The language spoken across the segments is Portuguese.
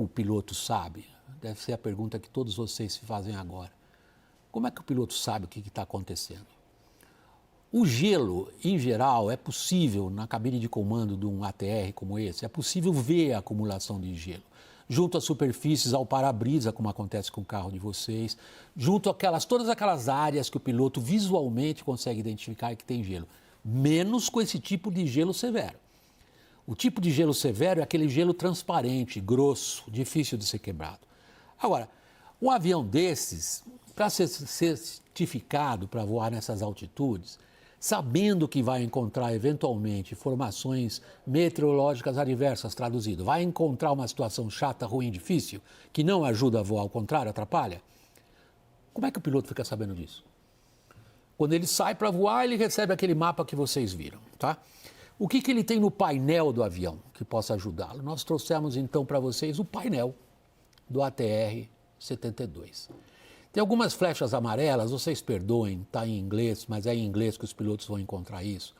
o piloto sabe? Deve ser a pergunta que todos vocês se fazem agora. Como é que o piloto sabe o que está acontecendo? O gelo, em geral, é possível, na cabine de comando de um ATR como esse, é possível ver a acumulação de gelo. Junto às superfícies, ao para-brisa, como acontece com o carro de vocês, junto àquelas, todas aquelas áreas que o piloto visualmente consegue identificar que tem gelo. Menos com esse tipo de gelo severo. O tipo de gelo severo é aquele gelo transparente, grosso, difícil de ser quebrado. Agora, um avião desses, para ser certificado para voar nessas altitudes, sabendo que vai encontrar eventualmente formações meteorológicas adversas, traduzido, vai encontrar uma situação chata, ruim, difícil, que não ajuda a voar, ao contrário, atrapalha, como é que o piloto fica sabendo disso? Quando ele sai para voar, ele recebe aquele mapa que vocês viram, tá? O que ele tem no painel do avião que possa ajudá-lo? Nós trouxemos então para vocês o painel do ATR-72. Tem algumas flechas amarelas, vocês perdoem, está em inglês, mas é em inglês que os pilotos vão encontrar isso.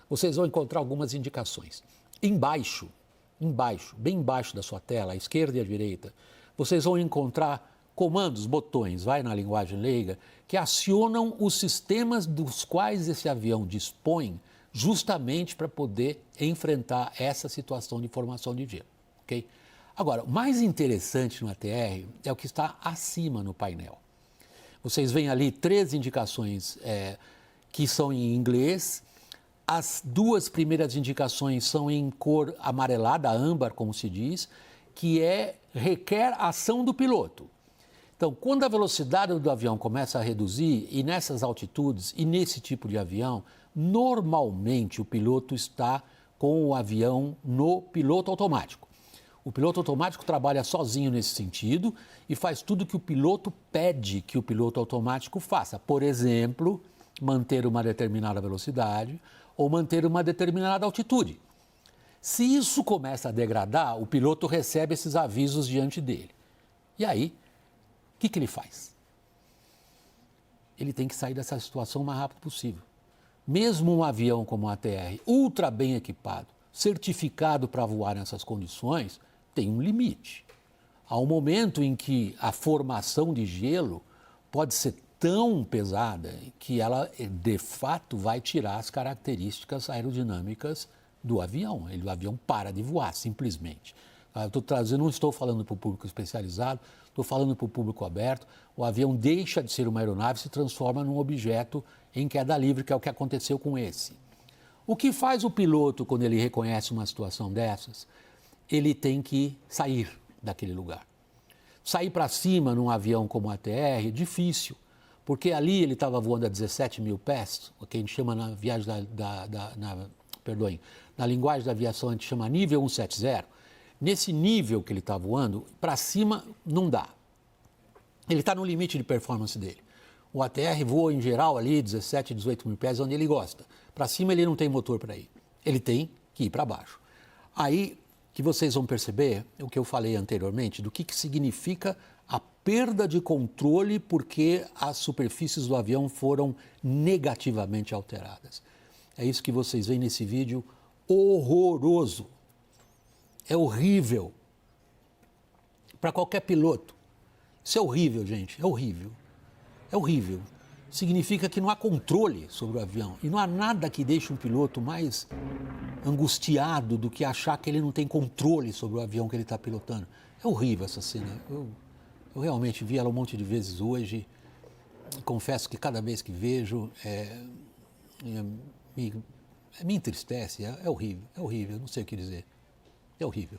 Vocês vão encontrar algumas indicações. Embaixo, bem embaixo da sua tela, à esquerda e à direita, vocês vão encontrar comandos, botões, vai na linguagem leiga, que acionam os sistemas dos quais esse avião dispõe justamente para poder enfrentar essa situação de formação de gelo, ok? Agora, o mais interessante no ATR é o que está acima no painel. Vocês veem ali 3 indicações que são em inglês. As 2 primeiras indicações são em cor amarelada, âmbar, como se diz, que requer ação do piloto. Então, quando a velocidade do avião começa a reduzir, e nessas altitudes, e nesse tipo de avião, normalmente o piloto está com o avião no piloto automático. O piloto automático trabalha sozinho nesse sentido e faz tudo que o piloto pede que o piloto automático faça. Por exemplo, manter uma determinada velocidade ou manter uma determinada altitude. Se isso começa a degradar, o piloto recebe esses avisos diante dele. E aí, o que ele faz? Ele tem que sair dessa situação o mais rápido possível. Mesmo um avião como o ATR, ultra bem equipado, certificado para voar nessas condições, tem um limite. Há um momento em que a formação de gelo pode ser tão pesada que ela, de fato, vai tirar as características aerodinâmicas do avião. O avião para de voar, simplesmente. Não estou falando para o público especializado, estou falando para o público aberto. O avião deixa de ser uma aeronave e se transforma num objeto em queda livre, que é o que aconteceu com esse. O que faz o piloto quando ele reconhece uma situação dessas? Ele tem que sair daquele lugar. Sair para cima num avião como o ATR é difícil, porque ali ele estava voando a 17 mil pés, o que a gente chama na viagem na linguagem da aviação a gente chama nível 170. Nesse nível que ele está voando, para cima não dá. Ele está no limite de performance dele. O ATR voa em geral ali 17, 18 mil pés, onde ele gosta. Para cima ele não tem motor para ir. Ele tem que ir para baixo. Aí que vocês vão perceber o que eu falei anteriormente, do que significa a perda de controle porque as superfícies do avião foram negativamente alteradas. É isso que vocês veem nesse vídeo horroroso. É horrível. Para qualquer piloto. Isso é horrível, gente. É horrível. É horrível. Significa que não há controle sobre o avião. E não há nada que deixe um piloto mais angustiado do que achar que ele não tem controle sobre o avião que ele está pilotando. É horrível essa cena. Eu realmente vi ela um monte de vezes hoje. Confesso que cada vez que vejo, me entristece. É horrível, não sei o que dizer. É horrível.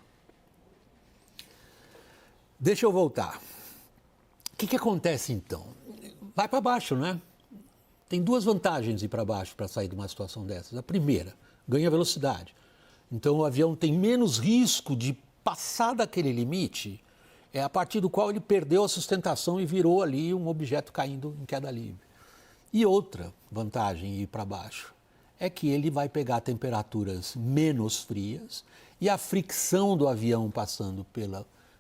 Deixa eu voltar. O que acontece então? Vai para baixo, né? Tem 2 vantagens ir para baixo para sair de uma situação dessas. A primeira, ganha velocidade. Então o avião tem menos risco de passar daquele limite, a partir do qual ele perdeu a sustentação e virou ali um objeto caindo em queda livre. E outra vantagem em ir para baixo é que ele vai pegar temperaturas menos frias e a fricção do avião passando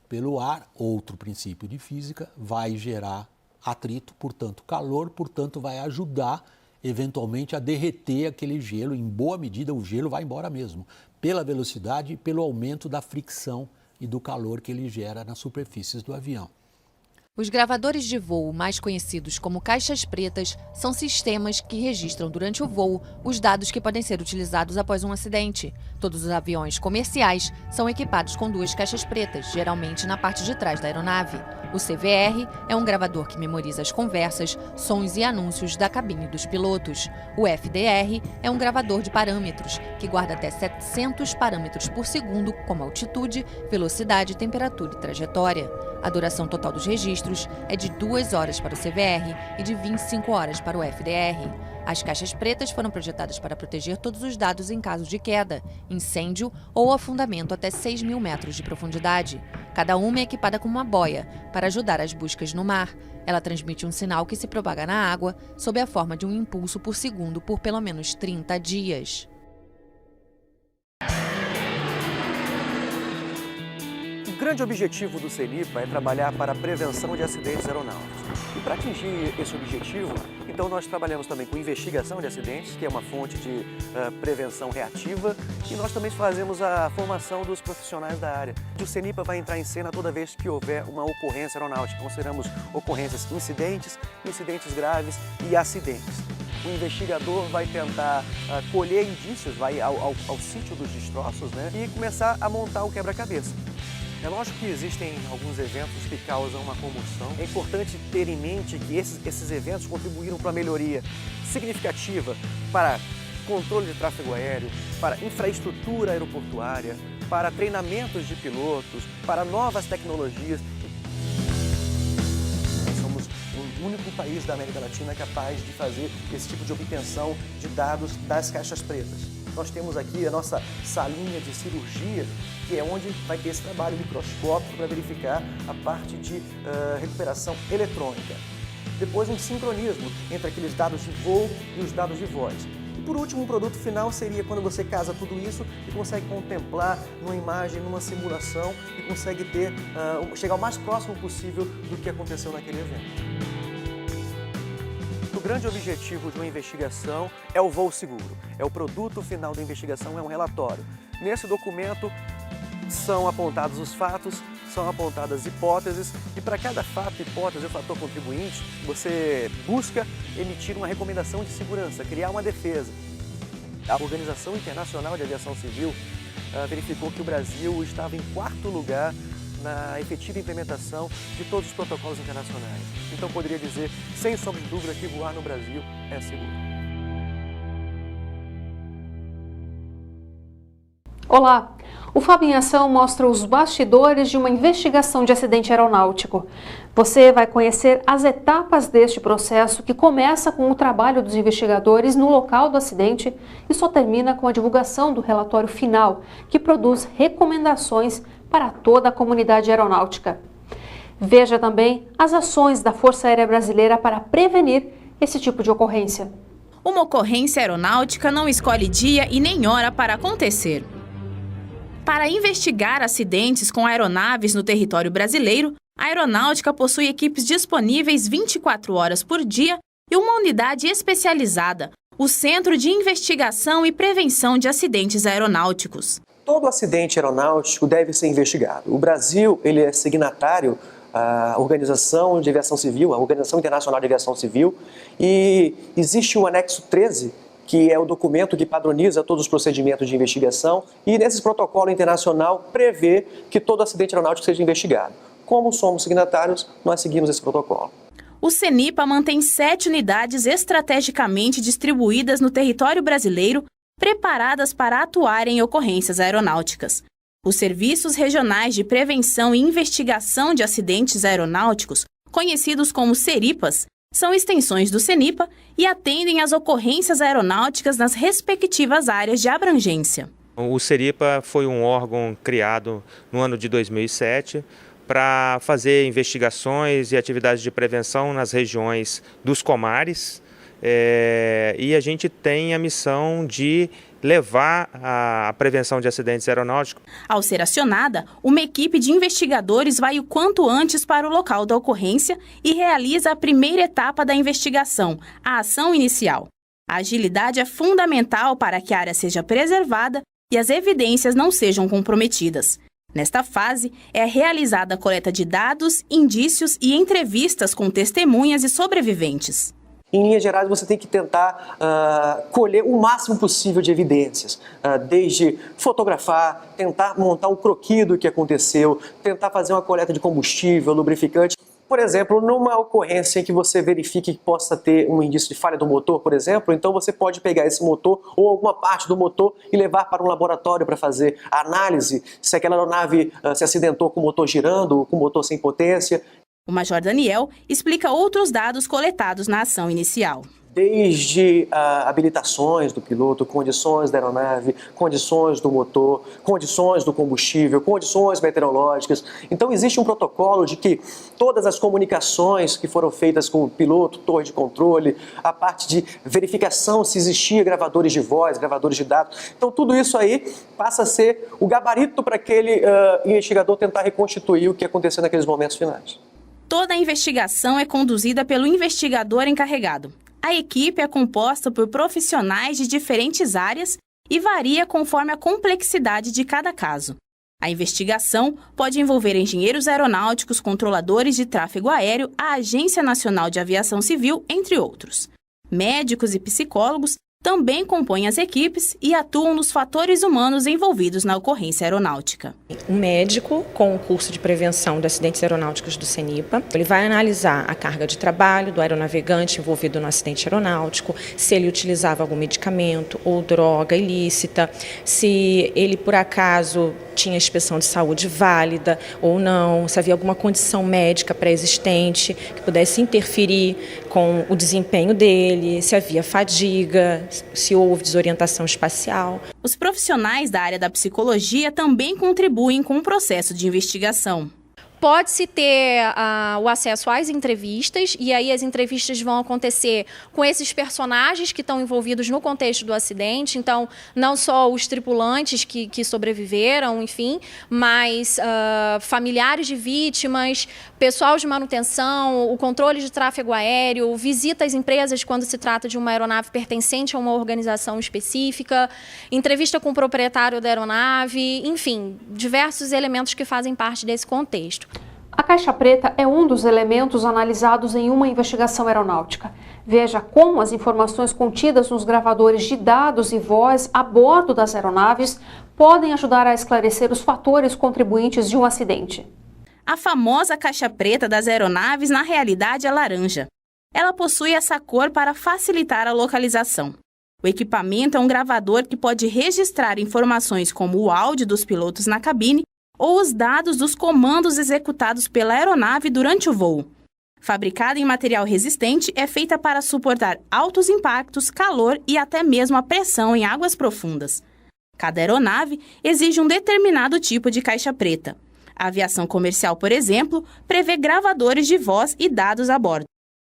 pelo ar, outro princípio de física, vai gerar atrito, portanto calor, portanto vai ajudar eventualmente a derreter aquele gelo. Em boa medida o gelo vai embora mesmo, pela velocidade e pelo aumento da fricção e do calor que ele gera nas superfícies do avião. Os gravadores de voo, mais conhecidos como caixas pretas, são sistemas que registram durante o voo os dados que podem ser utilizados após um acidente. Todos os aviões comerciais são equipados com 2 caixas pretas, geralmente na parte de trás da aeronave. O CVR é um gravador que memoriza as conversas, sons e anúncios da cabine dos pilotos. O FDR é um gravador de parâmetros, que guarda até 700 parâmetros por segundo, como altitude, velocidade, temperatura e trajetória. A duração total dos registros é de 2 horas para o CVR e de 25 horas para o FDR. As caixas pretas foram projetadas para proteger todos os dados em caso de queda, incêndio ou afundamento até 6.000 metros de profundidade. Cada uma é equipada com uma boia para ajudar as buscas no mar. Ela transmite um sinal que se propaga na água sob a forma de um impulso por segundo por pelo menos 30 dias. O grande objetivo do CENIPA é trabalhar para a prevenção de acidentes aeronáuticos. E para atingir esse objetivo, então nós trabalhamos também com investigação de acidentes, que é uma fonte de prevenção reativa, e nós também fazemos a formação dos profissionais da área. O CENIPA vai entrar em cena toda vez que houver uma ocorrência aeronáutica. Consideramos ocorrências incidentes, incidentes graves e acidentes. O investigador vai tentar colher indícios, vai ao sítio dos destroços, né, e começar a montar o quebra-cabeça. É lógico que existem alguns eventos que causam uma comoção. É importante ter em mente que esses eventos contribuíram para a melhoria significativa para controle de tráfego aéreo, para infraestrutura aeroportuária, para treinamentos de pilotos, para novas tecnologias. Nós somos o único país da América Latina capaz de fazer esse tipo de obtenção de dados das caixas pretas. Nós temos aqui a nossa salinha de cirurgia, que é onde vai ter esse trabalho microscópico para verificar a parte de recuperação eletrônica. Depois um sincronismo entre aqueles dados de voo e os dados de voz. E por último, um produto final seria quando você casa tudo isso e consegue contemplar numa imagem, numa simulação e consegue ter, chegar o mais próximo possível do que aconteceu naquele evento. O grande objetivo de uma investigação é o voo seguro. É o produto final da investigação, é um relatório. Nesse documento são apontados os fatos, são apontadas hipóteses e para cada fato, hipótese e fator contribuinte, você busca emitir uma recomendação de segurança, criar uma defesa. A Organização Internacional de Aviação Civil verificou que o Brasil estava em 4º lugar na efetiva implementação de todos os protocolos internacionais. Então, poderia dizer, sem sombra de dúvida, que voar no Brasil é seguro. Olá! O Fábio em Ação mostra os bastidores de uma investigação de acidente aeronáutico. Você vai conhecer as etapas deste processo que começa com o trabalho dos investigadores no local do acidente e só termina com a divulgação do relatório final, que produz recomendações para toda a comunidade aeronáutica. Veja também as ações da Força Aérea Brasileira para prevenir esse tipo de ocorrência. Uma ocorrência aeronáutica não escolhe dia e nem hora para acontecer. Para investigar acidentes com aeronaves no território brasileiro, a Aeronáutica possui equipes disponíveis 24 horas por dia e uma unidade especializada, o Centro de Investigação e Prevenção de Acidentes Aeronáuticos. Todo acidente aeronáutico deve ser investigado. O Brasil ele é signatário à Organização de Aviação Civil, a Organização Internacional de Aviação Civil, e existe o anexo 13, que é o documento que padroniza todos os procedimentos de investigação, e nesse protocolo internacional prevê que todo acidente aeronáutico seja investigado. Como somos signatários, nós seguimos esse protocolo. O CENIPA mantém 7 unidades estrategicamente distribuídas no território brasileiro, preparadas para atuar em ocorrências aeronáuticas. Os Serviços Regionais de Prevenção e Investigação de Acidentes Aeronáuticos, conhecidos como SERIPAs, são extensões do CENIPA e atendem às ocorrências aeronáuticas nas respectivas áreas de abrangência. O SERIPA foi um órgão criado no ano de 2007 para fazer investigações e atividades de prevenção nas regiões dos comares, e a gente tem a missão de levar a prevenção de acidentes aeronáuticos. Ao ser acionada, uma equipe de investigadores vai o quanto antes para o local da ocorrência e realiza a primeira etapa da investigação, a ação inicial. A agilidade é fundamental para que a área seja preservada e as evidências não sejam comprometidas. Nesta fase, é realizada a coleta de dados, indícios e entrevistas com testemunhas e sobreviventes. Em linhas gerais, você tem que tentar colher o máximo possível de evidências, desde fotografar, tentar montar um croquis do que aconteceu, tentar fazer uma coleta de combustível, lubrificante. Por exemplo, numa ocorrência em que você verifique que possa ter um indício de falha do motor, por exemplo, então você pode pegar esse motor ou alguma parte do motor e levar para um laboratório para fazer a análise se aquela aeronave se acidentou com o motor girando ou com o motor sem potência. O Major Daniel explica outros dados coletados na ação inicial. Desde habilitações do piloto, condições da aeronave, condições do motor, condições do combustível, condições meteorológicas. Então existe um protocolo de que todas as comunicações que foram feitas com o piloto, torre de controle, a parte de verificação se existia gravadores de voz, gravadores de dados. Então tudo isso aí passa a ser o gabarito para aquele investigador tentar reconstituir o que aconteceu naqueles momentos finais. Toda a investigação é conduzida pelo investigador encarregado. A equipe é composta por profissionais de diferentes áreas e varia conforme a complexidade de cada caso. A investigação pode envolver engenheiros aeronáuticos, controladores de tráfego aéreo, a Agência Nacional de Aviação Civil, entre outros. Médicos e psicólogos também compõem as equipes e atuam nos fatores humanos envolvidos na ocorrência aeronáutica. Um médico com o curso de prevenção de acidentes aeronáuticos do CENIPA, ele vai analisar a carga de trabalho do aeronavegante envolvido no acidente aeronáutico, se ele utilizava algum medicamento ou droga ilícita, se ele por acaso tinha inspeção de saúde válida ou não, se havia alguma condição médica pré-existente que pudesse interferir com o desempenho dele, se havia fadiga, se houve desorientação espacial. Os profissionais da área da psicologia também contribuem com o processo de investigação. Pode-se ter o acesso às entrevistas, e aí as entrevistas vão acontecer com esses personagens que estão envolvidos no contexto do acidente, então não só os tripulantes que sobreviveram, enfim, mas familiares de vítimas, pessoal de manutenção, o controle de tráfego aéreo, visita às empresas quando se trata de uma aeronave pertencente a uma organização específica, entrevista com o proprietário da aeronave, enfim, diversos elementos que fazem parte desse contexto. A caixa preta é um dos elementos analisados em uma investigação aeronáutica. Veja como as informações contidas nos gravadores de dados e voz a bordo das aeronaves podem ajudar a esclarecer os fatores contribuintes de um acidente. A famosa caixa preta das aeronaves, na realidade, é laranja. Ela possui essa cor para facilitar a localização. O equipamento é um gravador que pode registrar informações como o áudio dos pilotos na cabine ou os dados dos comandos executados pela aeronave durante o voo. Fabricada em material resistente, é feita para suportar altos impactos, calor e até mesmo a pressão em águas profundas. Cada aeronave exige um determinado tipo de caixa preta. A aviação comercial, por exemplo, prevê gravadores de voz e dados a bordo.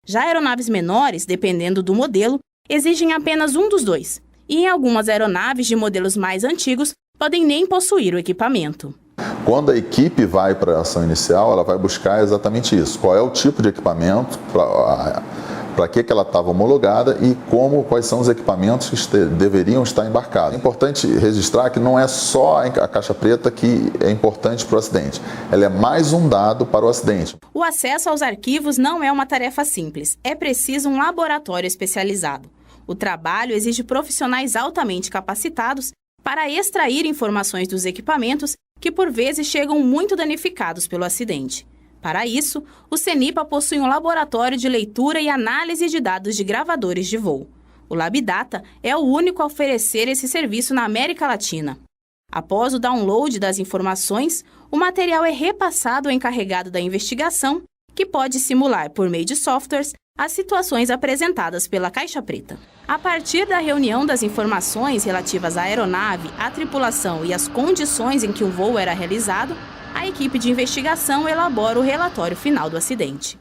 Já aeronaves menores, dependendo do modelo, exigem apenas um dos dois. E em algumas aeronaves de modelos mais antigos, podem nem possuir o equipamento. Quando a equipe vai para a ação inicial, ela vai buscar exatamente isso. Qual é o tipo de equipamento, para que ela estava homologada e quais são os equipamentos que deveriam estar embarcados. É importante registrar que não é só a caixa preta que é importante para o acidente. Ela é mais um dado para o acidente. O acesso aos arquivos não é uma tarefa simples. É preciso um laboratório especializado. O trabalho exige profissionais altamente capacitados para extrair informações dos equipamentos que por vezes chegam muito danificados pelo acidente. Para isso, o CENIPA possui um laboratório de leitura e análise de dados de gravadores de voo. O LabData é o único a oferecer esse serviço na América Latina. Após o download das informações, o material é repassado ao encarregado da investigação, que pode simular, por meio de softwares, as situações apresentadas pela caixa preta. A partir da reunião das informações relativas à aeronave, à tripulação e às condições em que o voo era realizado, a equipe de investigação elabora o relatório final do acidente.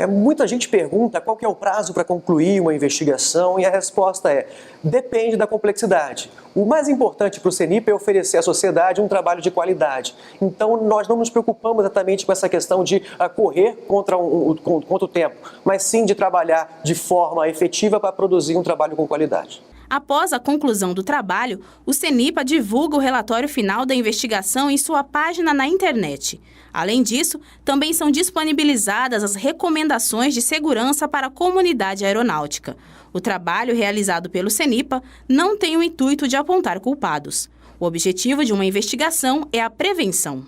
Muita gente pergunta qual que é o prazo para concluir uma investigação e a resposta é: depende da complexidade. O mais importante para o CENIPA é oferecer à sociedade um trabalho de qualidade. Então nós não nos preocupamos exatamente com essa questão de correr contra o tempo, mas sim de trabalhar de forma efetiva para produzir um trabalho com qualidade. Após a conclusão do trabalho, o CENIPA divulga o relatório final da investigação em sua página na internet. Além disso, também são disponibilizadas as recomendações de segurança para a comunidade aeronáutica. O trabalho realizado pelo CENIPA não tem o intuito de apontar culpados. O objetivo de uma investigação é a prevenção.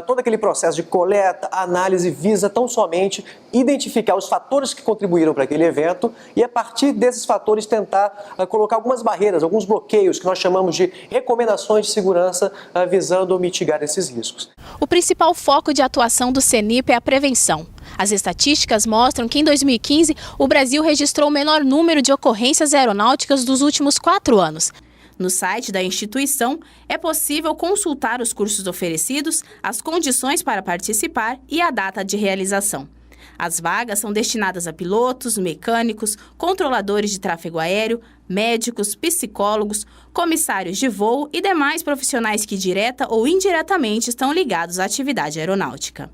Todo aquele processo de coleta, análise, visa tão somente identificar os fatores que contribuíram para aquele evento e, a partir desses fatores, tentar colocar algumas barreiras, alguns bloqueios que nós chamamos de recomendações de segurança, visando mitigar esses riscos. O principal foco de atuação do CENIPA é a prevenção. As estatísticas mostram que em 2015 o Brasil registrou o menor número de ocorrências aeronáuticas dos últimos 4 anos. No site da instituição, é possível consultar os cursos oferecidos, as condições para participar e a data de realização. As vagas são destinadas a pilotos, mecânicos, controladores de tráfego aéreo, médicos, psicólogos, comissários de voo e demais profissionais que direta ou indiretamente estão ligados à atividade aeronáutica.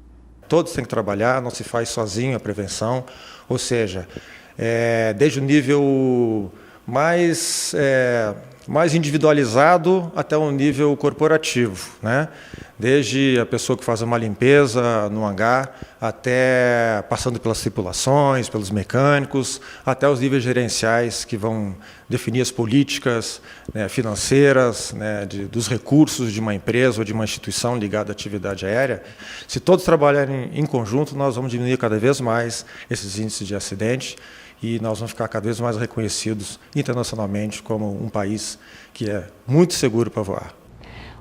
Todos têm que trabalhar, não se faz sozinho a prevenção, ou seja, desde o nível mais individualizado até um nível corporativo, né? Desde a pessoa que faz uma limpeza no hangar, até passando pelas tripulações, pelos mecânicos, até os níveis gerenciais que vão definir as políticas, né, financeiras, né, dos recursos de uma empresa ou de uma instituição ligada à atividade aérea. Se todos trabalharem em conjunto, nós vamos diminuir cada vez mais esses índices de acidente e nós vamos ficar cada vez mais reconhecidos internacionalmente como um país que é muito seguro para voar.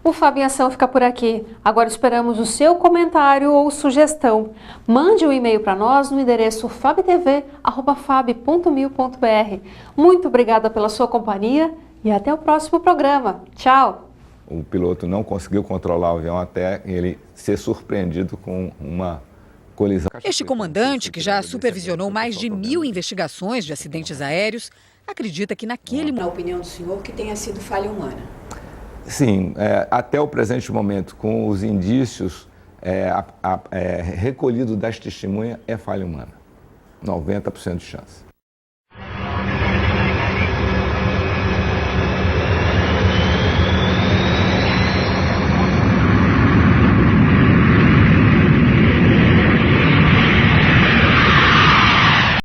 O Fab em Ação fica por aqui. Agora esperamos o seu comentário ou sugestão. Mande um e-mail para nós no endereço fabtv@fab.mil.br. Muito obrigada pela sua companhia e até o próximo programa. Tchau! O piloto não conseguiu controlar o avião até ele ser surpreendido com uma colisão. Este comandante, que já supervisionou mais de 1000 investigações de acidentes aéreos, acredita que naquele momento... Na opinião do senhor, que tenha sido falha humana? Sim, até o presente momento, com os indícios recolhidos das testemunhas, é falha humana. 90% de chance.